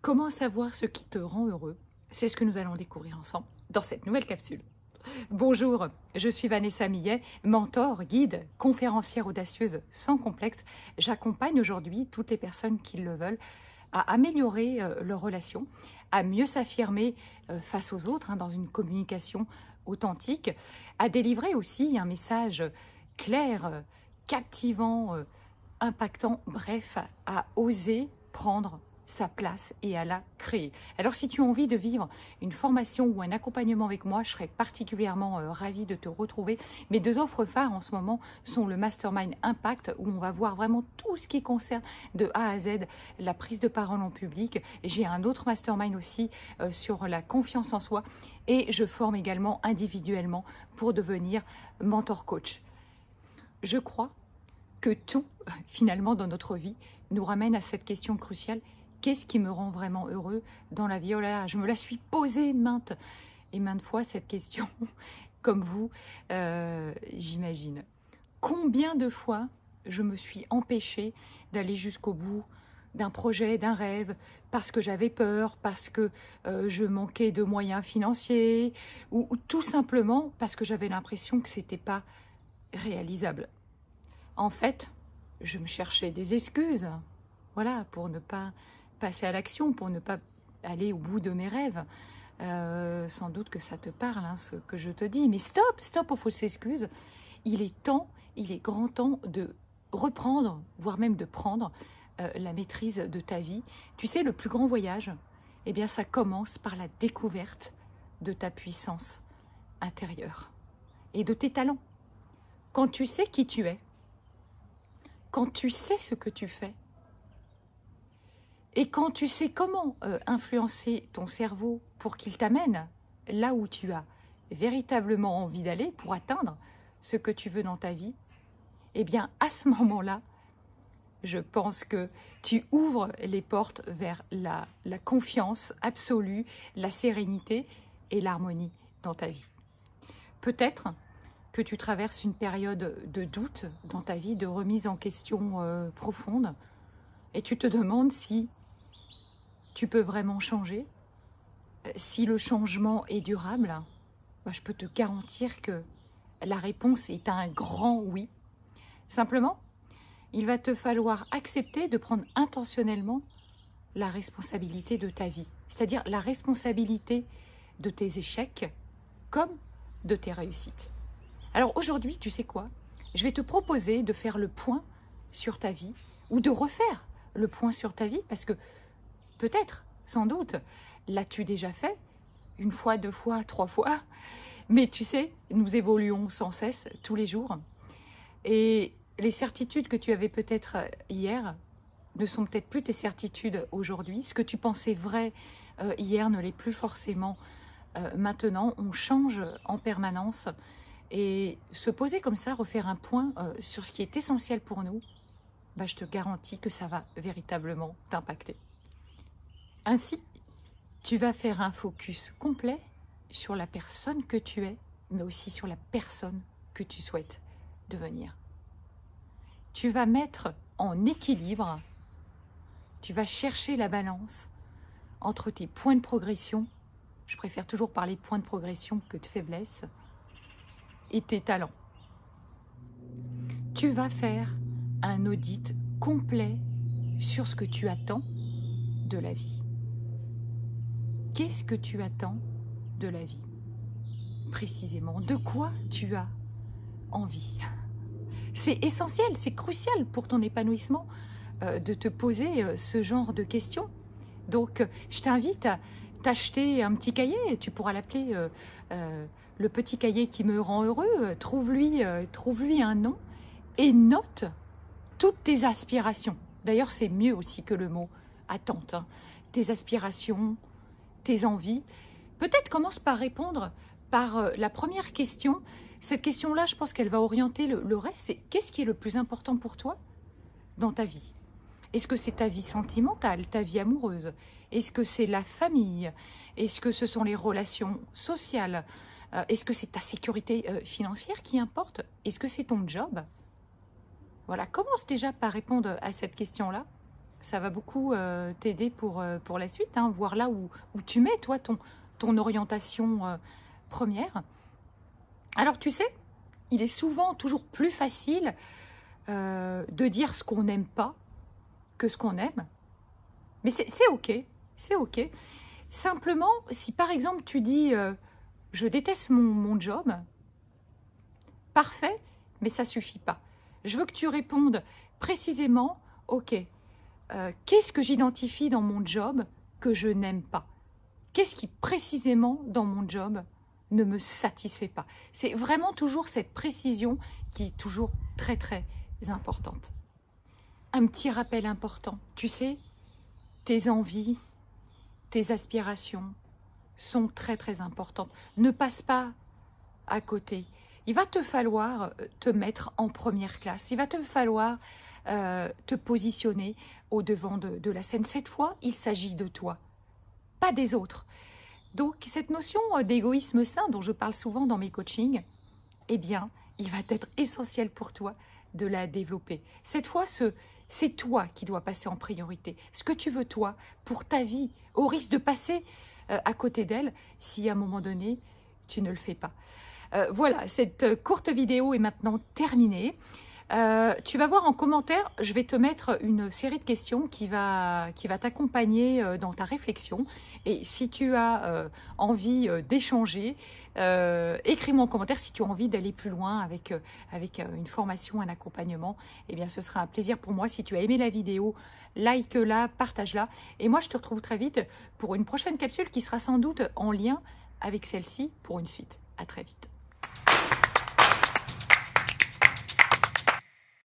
Comment savoir ce qui te rend heureux? C'est ce que nous allons découvrir ensemble dans cette nouvelle capsule. Bonjour, je suis Vanessa Millet, mentor, guide, conférencière audacieuse sans complexe. J'accompagne aujourd'hui toutes les personnes qui le veulent à améliorer leurs relations, à mieux s'affirmer face aux autres dans une communication authentique, à délivrer aussi un message clair, captivant, impactant, bref, à oser prendre sa place et à la créer. Alors si tu as envie de vivre une formation ou un accompagnement avec moi, je serais particulièrement ravie de te retrouver. Mes deux offres phares en ce moment sont le Mastermind Impact, où on va voir vraiment tout ce qui concerne de A à Z la prise de parole en public. J'ai un autre Mastermind aussi sur la confiance en soi, et je forme également individuellement pour devenir mentor coach. Je crois que tout, finalement, dans notre vie, nous ramène à cette question cruciale. Qu'est-ce qui me rend vraiment heureux dans la vie? Oh là là, je me la suis posée maintes et maintes fois, cette question, comme vous, j'imagine. Combien de fois je me suis empêchée d'aller jusqu'au bout d'un projet, d'un rêve, parce que j'avais peur, parce que je manquais de moyens financiers, ou tout simplement parce que j'avais l'impression que ce n'était pas réalisable. En fait, je me cherchais des excuses, voilà, pour ne pas passer à l'action, pour ne pas aller au bout de mes rêves. Sans doute que ça te parle, ce que je te dis. Mais stop aux fausses excuses. Il est temps, il est grand temps de reprendre, voire même de prendre la maîtrise de ta vie. Tu sais, le plus grand voyage, eh bien, ça commence par la découverte de ta puissance intérieure et de tes talents. Quand tu sais qui tu es, quand tu sais ce que tu fais, et quand tu sais comment influencer ton cerveau pour qu'il t'amène là où tu as véritablement envie d'aller pour atteindre ce que tu veux dans ta vie, eh bien à ce moment-là, je pense que tu ouvres les portes vers la confiance absolue, la sérénité et l'harmonie dans ta vie. Peut-être que tu traverses une période de doute dans ta vie, de remise en question profonde, et tu te demandes si tu peux vraiment changer, si le changement est durable. Je peux te garantir que la réponse est un grand oui. Simplement, il va te falloir accepter de prendre intentionnellement la responsabilité de ta vie, c'est-à-dire la responsabilité de tes échecs comme de tes réussites. Alors aujourd'hui, tu sais quoi? Je vais te proposer de faire le point sur ta vie, ou de refaire le point sur ta vie, parce que peut-être, sans doute, l'as-tu déjà fait, une fois, deux fois, trois fois, mais tu sais, nous évoluons sans cesse, tous les jours, et les certitudes que tu avais peut-être hier ne sont peut-être plus tes certitudes aujourd'hui. Ce que tu pensais vrai hier ne l'est plus forcément maintenant. On change en permanence, et se poser comme ça, refaire un point sur ce qui est essentiel pour nous, je te garantis que ça va véritablement t'impacter. Ainsi, tu vas faire un focus complet sur la personne que tu es, mais aussi sur la personne que tu souhaites devenir. Tu vas mettre en équilibre, tu vas chercher la balance entre tes points de progression, je préfère toujours parler de points de progression que de faiblesse, et tes talents. Tu vas faire un audit complet sur ce que tu attends de la vie. Qu'est-ce que tu attends de la vie? Précisément, de quoi tu as envie? C'est essentiel, c'est crucial pour ton épanouissement de te poser ce genre de questions. Donc, je t'invite à t'acheter un petit cahier. Tu pourras l'appeler le petit cahier qui me rend heureux. Trouve-lui un nom et note toutes tes aspirations. D'ailleurs, c'est mieux aussi que le mot attente. Tes aspirations, tes envies. Peut-être commence par répondre par la première question. Cette question-là, je pense qu'elle va orienter le reste. C'est qu'est-ce qui est le plus important pour toi dans ta vie? Est-ce que c'est ta vie sentimentale, ta vie amoureuse? Est-ce que c'est la famille? Est-ce que ce sont les relations sociales? Est-ce que c'est ta sécurité financière qui importe? Est-ce que c'est ton job? Voilà, commence déjà par répondre à cette question-là. Ça va beaucoup t'aider pour la suite, hein, voir là où tu mets, toi, ton orientation première. Alors, tu sais, il est souvent toujours plus facile de dire ce qu'on n'aime pas que ce qu'on aime. Mais c'est OK, c'est OK. Simplement, si par exemple tu dis je déteste mon job, parfait, mais ça suffit pas. Je veux que tu répondes précisément, OK, qu'est-ce que j'identifie dans mon job que je n'aime pas? Qu'est-ce qui précisément dans mon job ne me satisfait pas? C'est vraiment toujours cette précision qui est toujours très très importante. Un petit rappel important, tu sais, tes envies, tes aspirations sont très très importantes. Ne passe pas à côté. Il va te falloir te mettre en première classe. Il va te falloir te positionner au devant de la scène. Cette fois, il s'agit de toi, pas des autres. Donc, cette notion d'égoïsme sain dont je parle souvent dans mes coachings, eh bien, il va être essentiel pour toi de la développer. Cette fois, c'est toi qui dois passer en priorité. Ce que tu veux, toi, pour ta vie, au risque de passer à côté d'elle, si à un moment donné, tu ne le fais pas. Voilà, cette courte vidéo est maintenant terminée. Tu vas voir en commentaire, je vais te mettre une série de questions qui va t'accompagner dans ta réflexion. Et si tu as envie d'échanger, écris-moi en commentaire si tu as envie d'aller plus loin avec une formation, un accompagnement. Eh bien, ce sera un plaisir pour moi. Si tu as aimé la vidéo, like-la, partage-la. Et moi, je te retrouve très vite pour une prochaine capsule qui sera sans doute en lien avec celle-ci pour une suite. À très vite.